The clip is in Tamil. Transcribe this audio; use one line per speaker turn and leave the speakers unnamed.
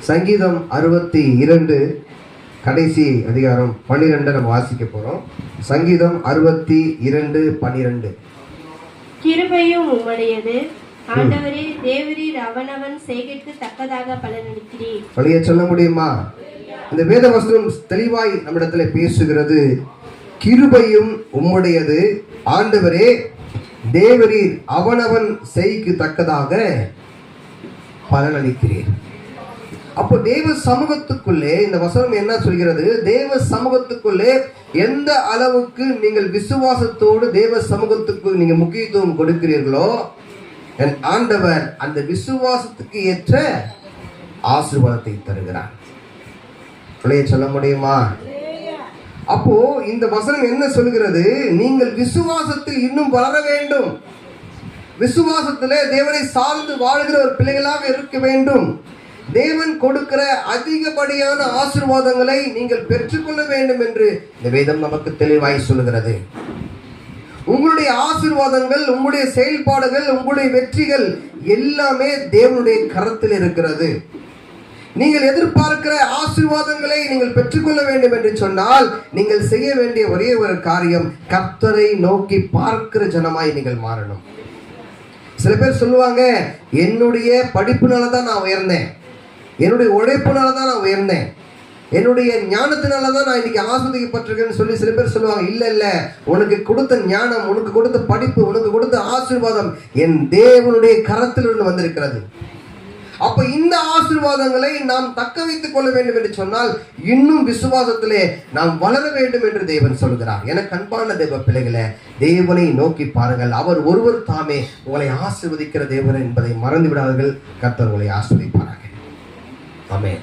சங்கீதம் 62 கடைசி அதிகாரம் 12 நம்ம வாசிக்க போறோம். சங்கீதம் 62:12.
கிருபையும் உம்முடையது ஆண்டவரே, தேவரீர் அவனவன் செய்கைக்கு தக்கதாக பலனளிக்கிறீர்.
வழிய சொல்ல முடியுமா? இந்த வேத வசனம் தெளிவாய் நம்மிடத்துல பேசுகிறது. கிருபையும் உம்முடையது ஆண்டவரே, தேவரீர் அவனவன் செய்கைக்கு தக்கதாக பலனளிக்கிறீர். அப்போ தேவ சமூகத்துக்குள்ளே இந்த வசனம் என்ன சொல்கிறது? தேவ சமூகத்துக்குள்ளே எந்த அளவுக்கு நீங்கள் விசுவாசத்தோடு தேவ சமூகத்துக்கு நீங்க முக்கியத்துவம் கொடுக்கிறீர்களோ, என் ஆண்டவர் அந்த விசுவாசத்துக்கு ஏற்ற ஆசீர்வாதத்தை தருகிறார். சொல்ல முடியுமா? அப்போ இந்த வசனம் என்ன சொல்கிறது? நீங்கள் விசுவாசத்தில் இன்னும் வளர வேண்டும். விசுவாசத்திலே தேவனை சார்ந்து வாழ்கிற ஒரு பிள்ளைகளாக இருக்க வேண்டும். தேவன் கொடுக்கிற அதிகப்படியான ஆசீர்வாதங்களை நீங்கள் பெற்றுக்கொள்ள வேண்டும் என்று இந்த வேதம் நமக்கு தெளிவாய் சொல்கிறது. உங்களுடைய ஆசீர்வாதங்கள், உங்களுடைய செயல்பாடுகள், உங்களுடைய வெற்றிகள் எல்லாமே தேவனுடைய கரத்தில் இருக்கிறது. நீங்கள் எதிர்பார்க்கிற ஆசீர்வாதங்களை நீங்கள் பெற்றுக்கொள்ள வேண்டும் என்று சொன்னால் நீங்கள் செய்ய வேண்டிய ஒரே ஒரு காரியம், கர்த்தரை நோக்கி பார்க்கிற ஜனமாய் நீங்கள் மாறணும். சில பேர் சொல்லுவாங்க, என்னுடைய படிப்புனால தான் நான் உயர்ந்தேன், என்னுடைய உழைப்புனால தான் நான் உயர்ந்தேன், என்னுடைய ஞானத்தினால தான் நான் இன்னைக்கு ஆஸ்வதிக்கப்பட்டிருக்கேன்னு சொல்லி சில பேர் சொல்லுவாங்க. இல்ல, உனக்கு கொடுத்த ஞானம், உனக்கு கொடுத்த படிப்பு, உனக்கு கொடுத்த ஆசீர்வாதம் என் தேவனுடைய கரத்திலிருந்து வந்திருக்கிறது. அப்ப இந்த ஆசீர்வாதங்களை நாம் தக்க வைத்துக் கொள்ள வேண்டும் என்று சொன்னால் இன்னும் விசுவாசத்திலே நாம் வளர வேண்டும் என்று தேவன் சொல்கிறார். எனக்கு அன்பான தேவ பிள்ளைகளே, தேவனை நோக்கி பாருங்கள். அவர் ஒருவர் தாமே உங்களை ஆசீர்வதிக்கிற தேவன் என்பதை மறந்து விடாதீர்கள். கர்த்தர் உங்களை ஆசீர்வதிப்பாராக. ஆமென்.